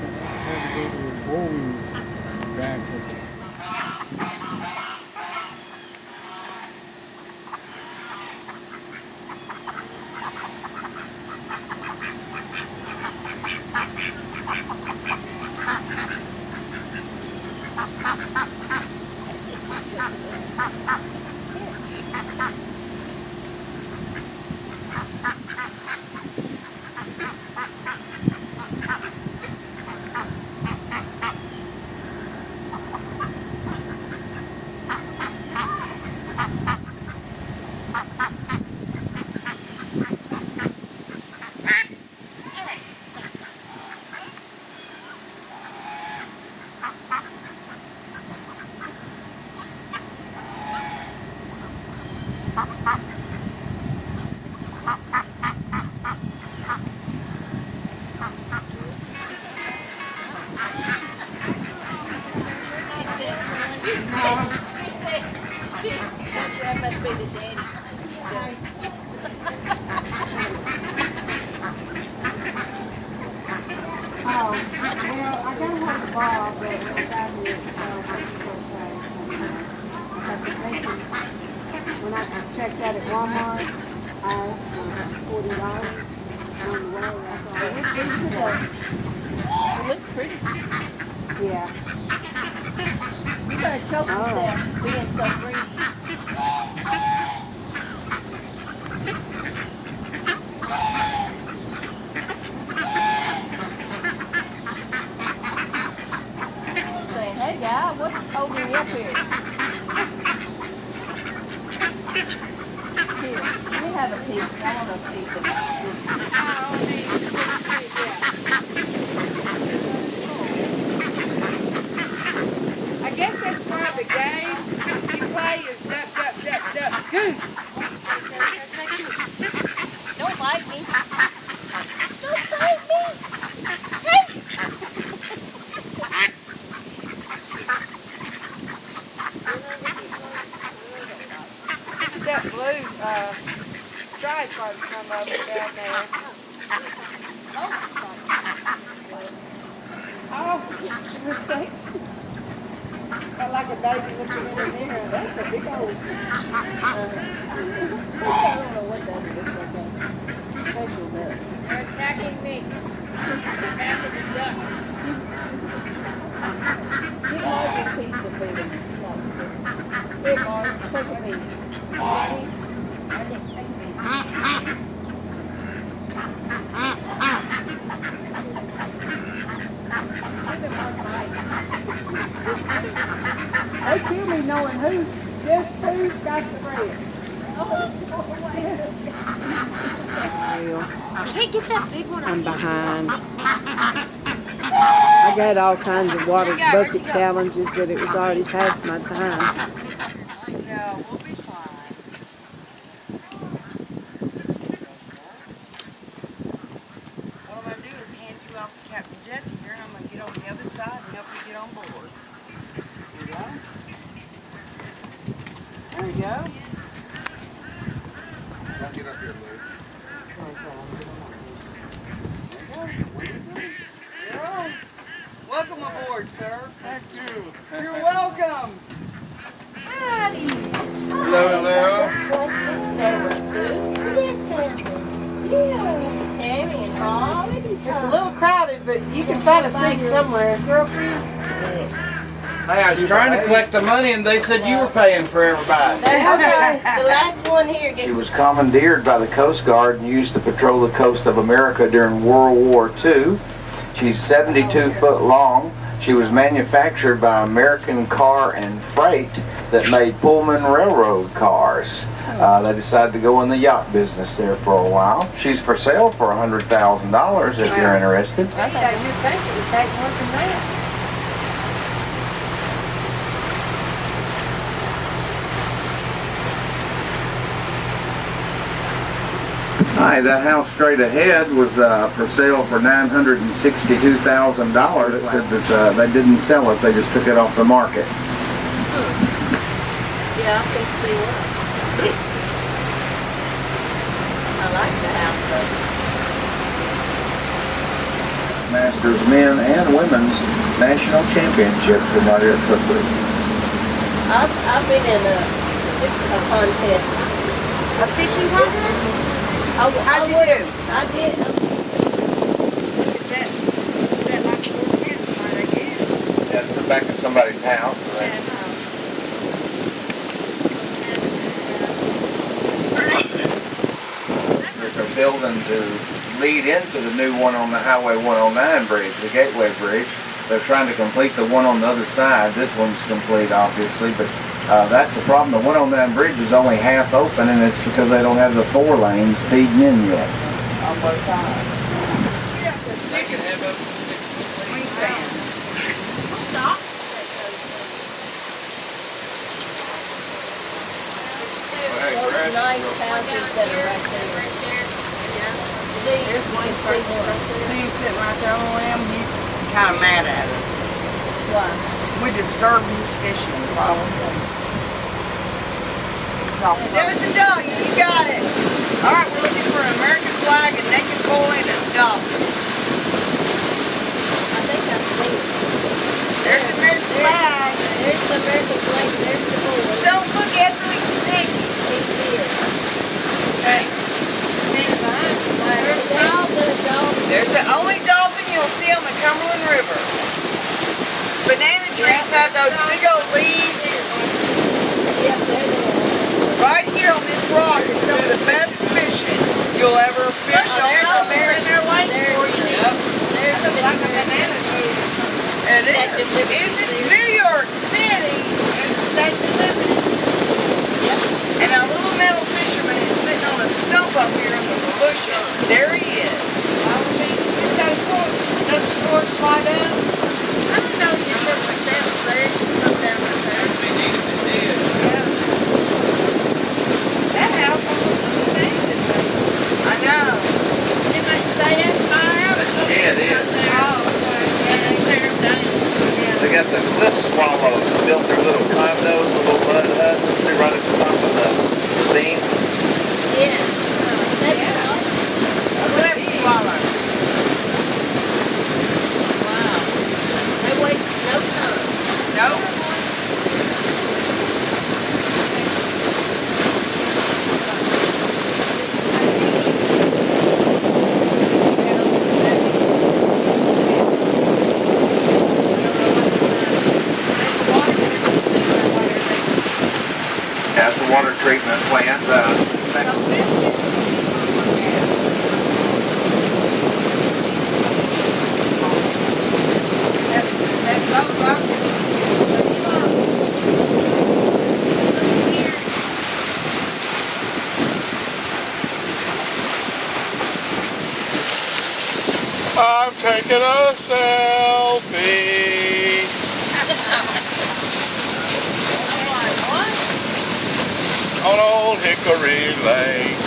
had to go to a bowling back. That must be the daddy. Oh, well, I got hold of Bob, but it was out here, so he's okay. But the patient, when I checked out at Walmart, I asked for $40 on the way. It looks pretty. Yeah. You better choke yourself being so greedy. Saying, hey guy, what's holding you up here? Here, let me have a piece. I want a piece of this. I guess that's why the game you play is duck, duck, duck, duck, goose. Don't bite me. Don't bite me. Hey. That blue stripe on some of it down there. Oh, mistake. I like a baby looking in the mirror. That's a big old. I don't know what that is. It's like a special bit. They're attacking me. Back of the ducks. Give Mark a piece of food. Here, Mark, take a piece. Ready? They kill me knowing who's got the bread. I can't get that big one. I'm behind. I got all kinds of water bucket challenges that it was already past my time. I know, we'll be fine. What I'm going to do is hand you off to Captain Jesse here, and I'm going to get on the other side and help you get on board. Here you go. There you go. Don't get up here, Lou. You're on. Welcome aboard, sir. Thank you. You're welcome. Hello, hello. Tammy and Tom. It's a little crowded, but you can find a seat somewhere. Hey, I was trying to collect the money and they said you were paying for everybody. The last one here gets. She was commandeered by the Coast Guard and used to patrol the coast of America during World War II. She's 72 foot long. She was manufactured by American Car and Freight that made Pullman Railroad cars. They decided to go in the yacht business there for a while. She's for sale for $100,000 if you're interested. I thought you'd think it would take more than that. Hi, that house straight ahead was for sale for $962,000. It said that they didn't sell it, they just took it off the market. Yeah, I can see what. I like the house though. Masters men and women's national championships from right here at Cook Creek. I've been in a contest. A fishing contest? How'd you do? I did. Yeah, it's back at somebody's house. There's a building to lead into the new one on the Highway 109 bridge, the Gateway Bridge. They're trying to complete the one on the other side. This one's complete, obviously, but that's the problem. The 109 bridge is only half open, and it's because they don't have the 4 lanes feeding in yet. On both sides. The 6 wingspan. Those nice houses that are right there. There's one right there. See him sitting right there on the limb? He's kind of mad at us. Why? We disturbed his fishing, probably. There's a dog. You got it. All right, we're looking for an American flag, a naked boy, and a dolphin. I think I've seen it. There's the American flag. There's the American flag. There's the boy. Don't look at the naked. He's here. Okay. There's the only dolphin you'll see on the Cumberland River. Banana trees have those big old leaves. Yep, they're the ones. Right here on this rock is some of the best fishing you'll ever fish on. There's the American flag. There's the banana tree. It is. Is it New York City? And our little metal fisherman is sitting on a stump up here in the bushes. There he is. He's got a torch. Does the torch fly down? I don't know. You put my sandals there. Come down my there. They need if it did. Yeah. That house almost amazing. I know. You might say that's my house. The shed is. They got the cliff swallows built their little condos, little mud huts, they're right at the top of the beam. Yeah. That's all. Cliff swallow. Wow. They waste no time. Nope. That's a water treatment plant. I'm taking a selfie. On old Hickory Lake.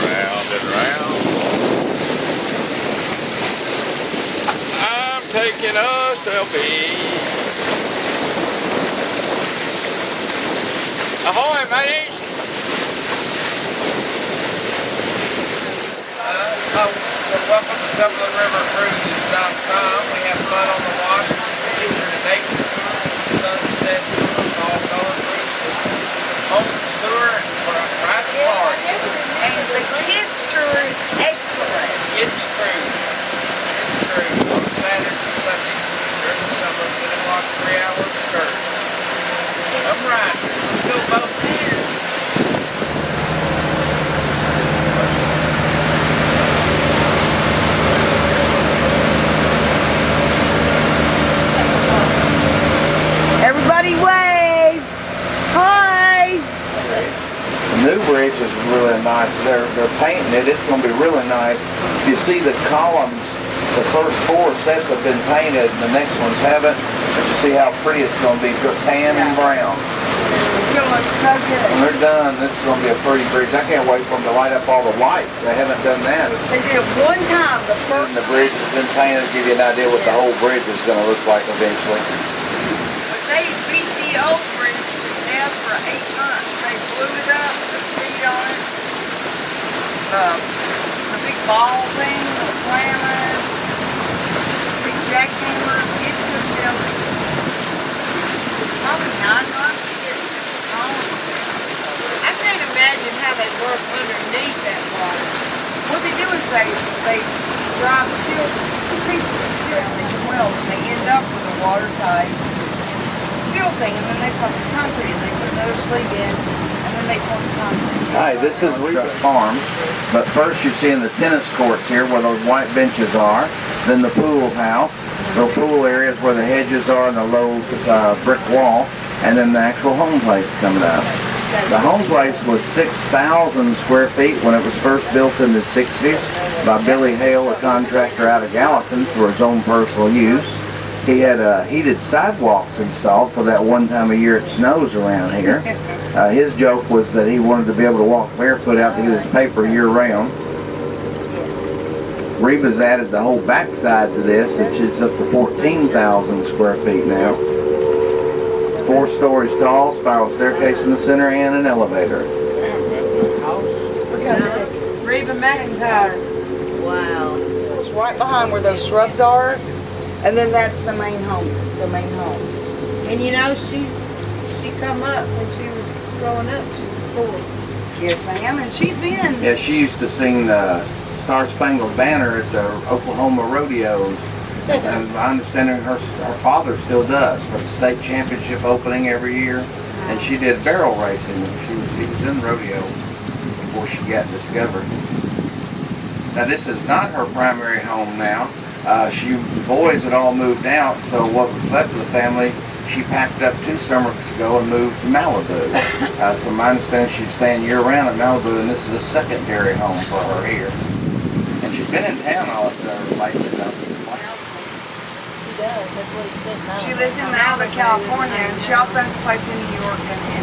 Round and round. I'm taking a selfie. Ahoy, mateys! Welcome to CumberlandRiverCruises.com. We have fun on the water. Featuring a nature tour, sunset tour, all color cruises, homeless tour, and private party. And the kids tour is excellent. Kids cruise. Kids cruise on Saturdays and Sundays during the summer. 10 o'clock, 3-hour excursion. Come riders. Let's go boating. Everybody wave! Hi! The new bridge is really nice. They're painting it. It's going to be really nice. You see the columns, the first 4 sets have been painted and the next ones haven't. But you see how pretty it's going to be, tan and brown. It's going to look so good. When they're done, this is going to be a pretty bridge. I can't wait for them to light up all the lights. They haven't done that. They did it one time, the first And the bridge has been painted to give you an idea what the whole bridge is going to look like eventually. But they beat the old bridge to death for 8 months. They blew it up, put feet on it. The big ball thing, the slam work underneath that water. What they do is they drive steel, pieces of steel in the well, and they end up with a watertight steel thing, and then they put the concrete in. They put another sleeve in, and then they pour the concrete. Hi, this is Reba Farm, but first you're seeing the tennis courts here where those white benches are, then the pool house, the pool areas where the hedges are and the low brick wall, and then the actual home place coming up. The home place was 6,000 square feet when it was first built in the 60s by Billy Hale, a contractor out of Gallatin, for his own personal use. He had heated sidewalks installed for that one time a year it snows around here. His joke was that he wanted to be able to walk barefoot out to get his paper year round. Reba's added the whole backside to this, and it's up to 14,000 square feet now. 4 stories tall, spiral staircase in the center, and an elevator. Reba McIntyre. Wow. It's right behind where those shrubs are, and then that's the main home. The main home. And you know, she come up when she was growing up, she was poor. Yes, ma'am, and she's been. Yeah, she used to sing the Star Spangled Banner at the Oklahoma rodeos. And my understanding her father still does for the state championship opening every year. And she did barrel racing. He was in rodeo before she got discovered. Now this is not her primary home now. The boys had all moved out, so what was left of the family, she packed up 2 summers ago and moved to Malibu. So my understanding she's staying year round at Malibu, and this is a secondary home for her here. And she's been in town all of her life. She lives in Malibu, California, and she also has a place in New York. And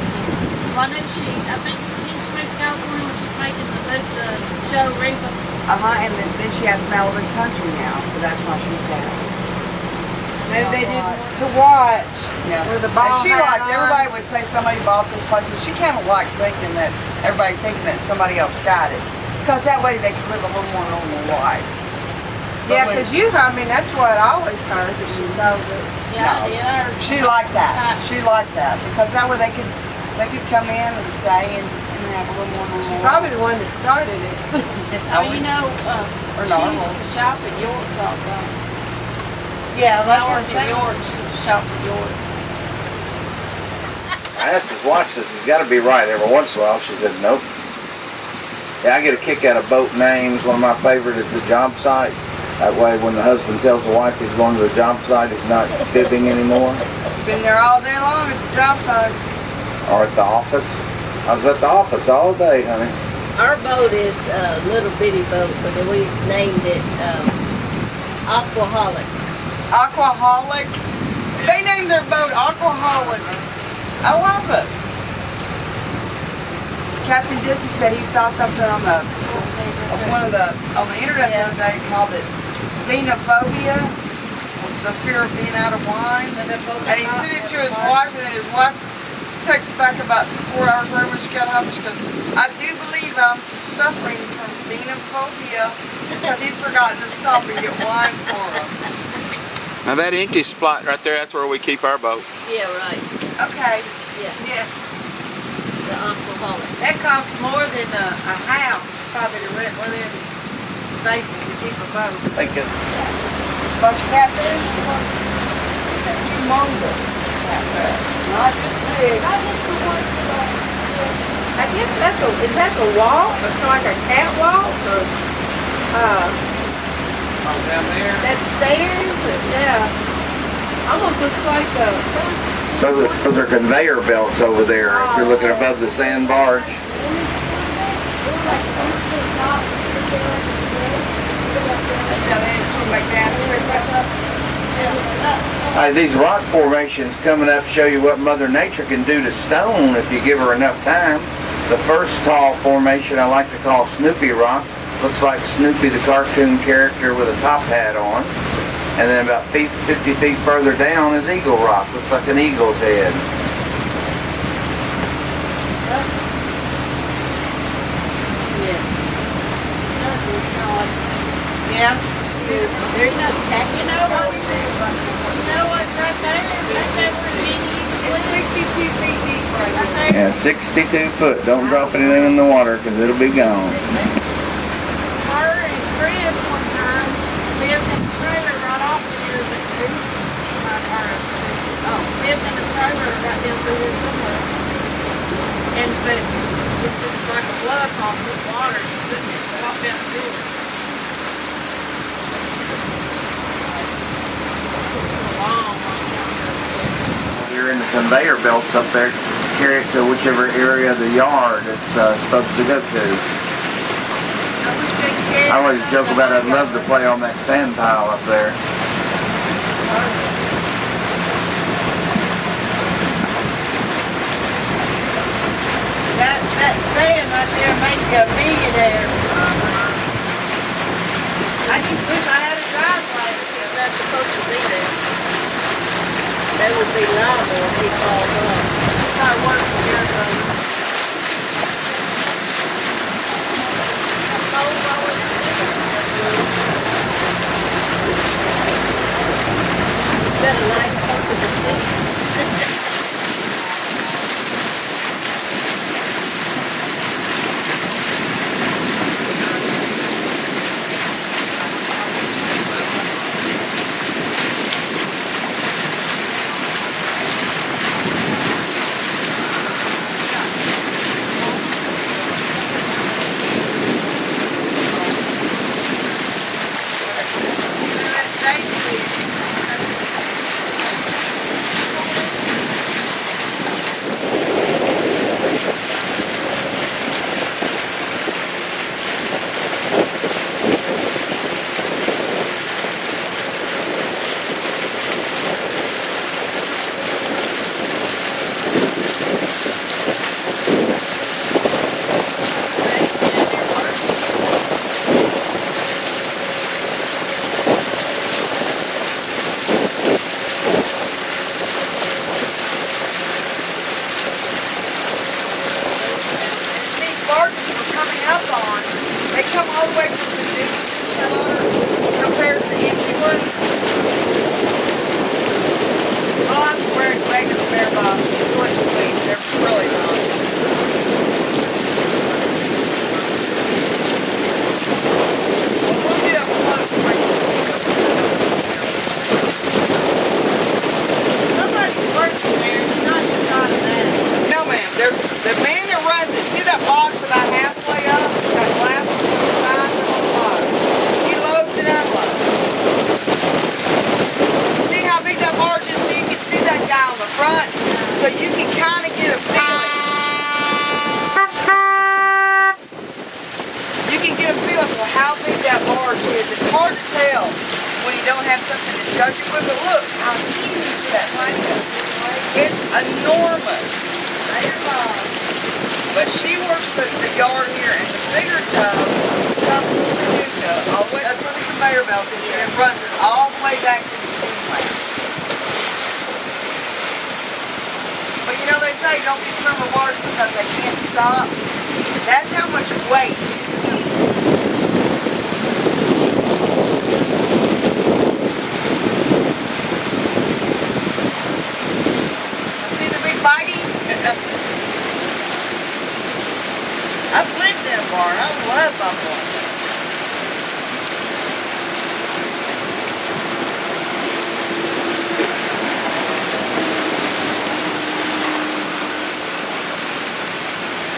Why didn't she, I think, didn't she move to California when she's making the show Reba? and then she has Malibu Country now, so that's why she's down. Maybe they didn't to watch where the And ball she had liked, on. everybody would say somebody bought this place, and she kind of liked thinking that, everybody thinking that somebody else got it. Because that way they could live a little more normal life. Yeah, because I mean, that's what I always heard, that she sold it. Yeah, I did. I heard. She liked that. She liked that because that way they could come in and stay and have a little more normal. She's probably the one that started it. Oh, you know, Or she normal. used to shop at York's all the time. Yeah, that's what I'm Hours at saying. York's, shop at York's. I asked his wife, says he's got to be right every once in a while. She said, nope. Yeah, I get a kick out of boat names. One of my favorite is the job site. That way when the husband tells the wife he's going to the job site, he's not fibbing anymore. Been there all day long at the job site. Or at the office. I was at the office all day, honey. Our boat is a little bitty boat, but then we named it Aquaholic. Aquaholic. They named their boat Aquaholic. I love it. Captain Jesse said he saw something on the internet the other day called it Vinophobia, the fear of being out of wine. And he sent it to his wife, and then his wife texts back about 4 hours later when she got home. She goes, I do believe I'm suffering from vinophobia because he'd forgotten to stop and get wine for him. Now that empty spot right there, that's where we keep our boat. Yeah, right. Okay. Yeah, The Aquaholic. that costs more than a house, probably to rent one of them spaces to keep a boat. Thank you. Bunch of catfish. It's a humongous catfish. Not this big. I guess is that a walk? It's like a catwalk or Down there. that stairs? Yeah. Almost looks like Those are conveyor belts over there. If you're looking above the sand barge. These rock formations coming up show you what Mother Nature can do to stone if you give her enough time. The first tall formation I like to call Snoopy Rock. Looks like Snoopy the cartoon character with a top hat on. And then about 50 feet further down is Eagle Rock. Looks like an eagle's head. Yeah. There's no tacky. You know what's right there? Right there where Jenny It's 62 feet deep right right there. there Yeah, 62 foot. Don't drop anything in the water because it'll be gone. Her and Chris one time lived in the trailer right off of here, but lived in a trailer right down through here somewhere. But it's just like a blood off with water. You couldn't walk down through it. Long time. You're in the conveyor belts up there. Carry it to whichever area of the yard it's supposed to go to. I always joke about I'd love to play on that sand pile up there. That sand right there make you a millionaire. I just wish I had a driveway. That's supposed to be there. That would be liable if he falls off. I work for Arizona. Is that a nice comfortable seat? They come all the way from the new compared to the empty ones. I'll have to wear a regular bear box. It's really sweet. They're really nice. Well, we'll get up close so I can see them. Somebody's working there. It's not just not that. No, ma'am. There's the man that runs it. See that box that I halfway up? It's got glass on the sides and on the bottom. He loads and unloads. See how big that barge is? So you can see that guy on the front. So you can kind of get a feeling. You can get a feeling for how big that barge is. It's hard to tell when you don't have something to judge it with. But look how huge that thing is. It's enormous. But she works the yard here, and the bigger tub comes from Paducah. All the way, that's where the conveyor belt is, and it runs it all the way back to the steam plant. But you know, they say don't be from the waters because they can't stop. That's how much weight is in it. See the big bitey? I've lived in a barn. I love my barn.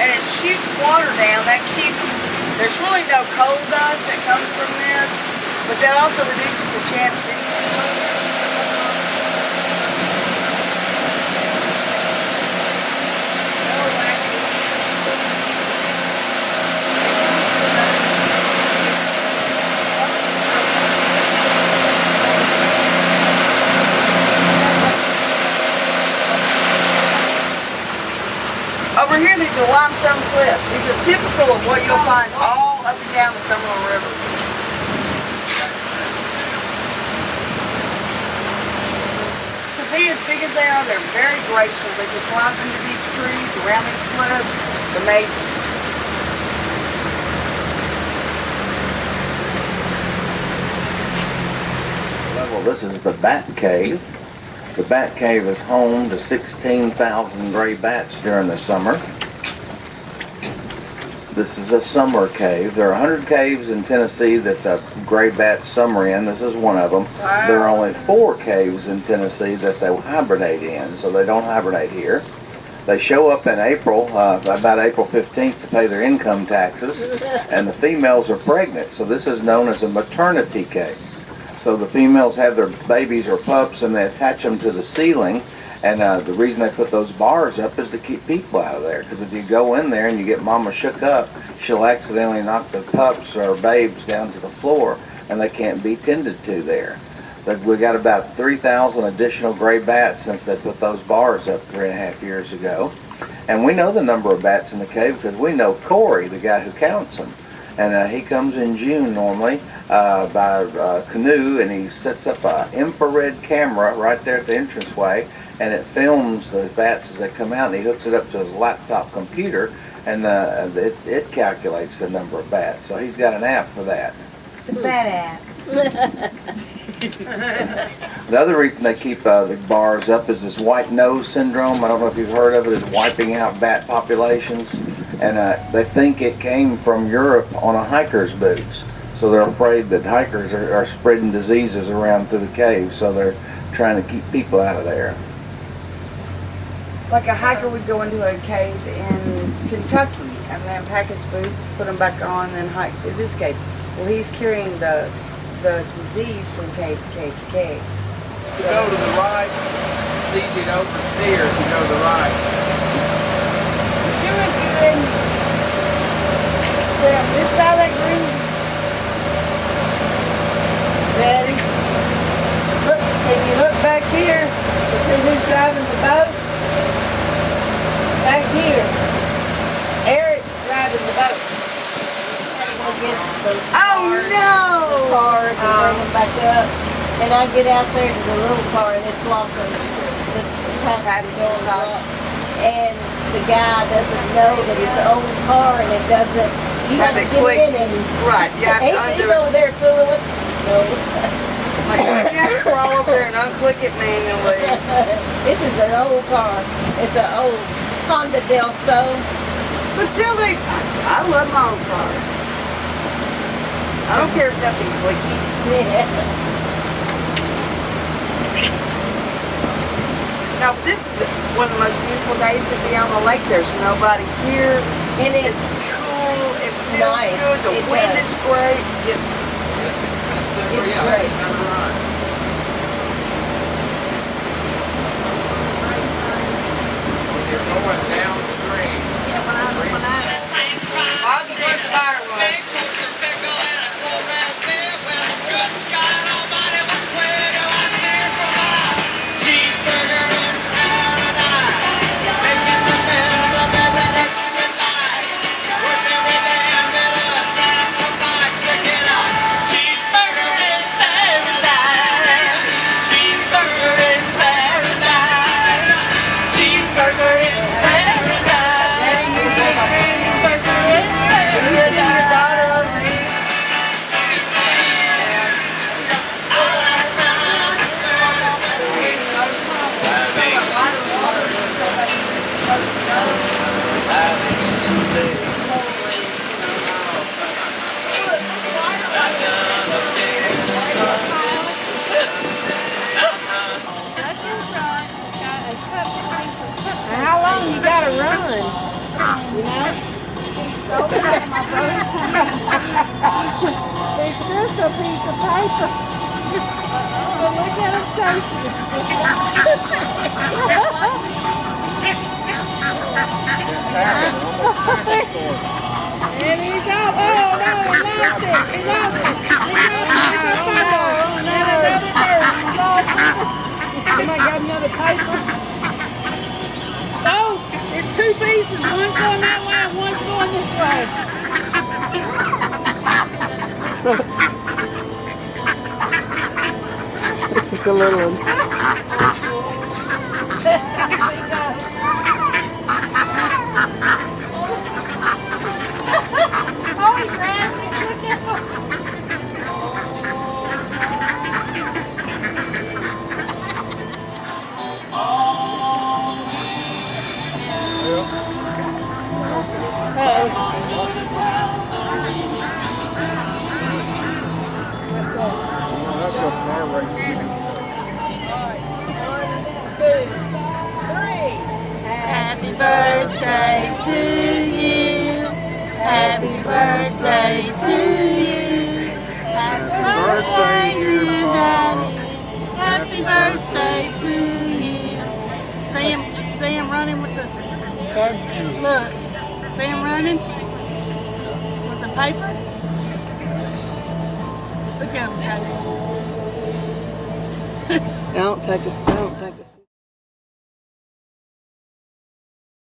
And it shoots water down. That keeps, there's really no coal dust that comes from this, but that also reduces the chance of anything. Over here, these are limestone cliffs. These are typical of what you'll find all up and down the Cumberland River. To be as big as they are, they're very graceful. They can fly up into these trees, around these cliffs. It's amazing. Well, this is the Bat Cave. The bat cave is home to 16,000 gray bats during the summer. This is a summer cave. There are 100 caves in Tennessee that the gray bats summer in. This is one of them. Wow. There are only 4 caves in Tennessee that they hibernate in, so they don't hibernate here. They show up in April, about April 15th, to pay their income taxes, and the females are pregnant, so this is known as a maternity cave. So the females have their babies or pups, and they attach them to the ceiling. And the reason they put those bars up is to keep people out of there. Because if you go in there and you get mama shook up, she'll accidentally knock the pups or babes down to the floor, and they can't be tended to there. But we got about 3,000 additional gray bats since they put those bars up 3.5 years ago. And we know the number of bats in the cave because we know Corey, the guy who counts them. And he comes in June normally by canoe, and he sets up an infrared camera right there at the entranceway, and it films the bats as they come out, and he hooks it up to his laptop computer, and it calculates the number of bats. So he's got an app for that. It's a bad app. The other reason they keep the bars up is this white nose syndrome. I don't know if you've heard of it. It's wiping out bat populations. And they think it came from Europe on a hiker's boots. So they're afraid that hikers are spreading diseases around through the cave. So they're trying to keep people out of there. Like a hiker would go into a cave in Kentucky and then pack his boots, put them back on, and hike through this cave. Well, he's carrying the disease from cave to cave to cave. To go to the right, it's easy to oversteer if you go to the right. Doing good. Yeah, this side of that green. Daddy, look, can you look back here to see who's driving the boat? Back here. Eric driving the boat. Oh no! The cars and bring them back up. And I get out there to the little car and it's locked on the passenger door locked. And the guy doesn't know that it's an old car and it doesn't. You have to get in and right. You have to he's over there fooling with. No. Like, you have to crawl over there and unclick it manually. This is an old car. It's an old Honda Del Sol. But still, I love my old car. I don't care if nothing clickies. Yeah. Now, this is one of the most beautiful days to be on the lake. There's nobody here. And it's cool. It feels nice. good. The It wind does. is great. Yes. That's It's yeah, great. that's number one. When you're going downstream. I'll be good firewood. How long you gotta run? You know? It's just a piece of paper. But look at him chasing. And he's out. Oh no, he lost it. He lost it. He lost it. Somebody got another paper. Oh, it's 2 pieces. One's going that way and one's going this way. It's a little one. Oh, he's laughing. Look at him. to you. Happy birthday to you. Happy birthday, dear Daddy. Happy birthday to you. See him running with the, Thank you. look, see him running with the paper? Look at him, Johnny. Don't take a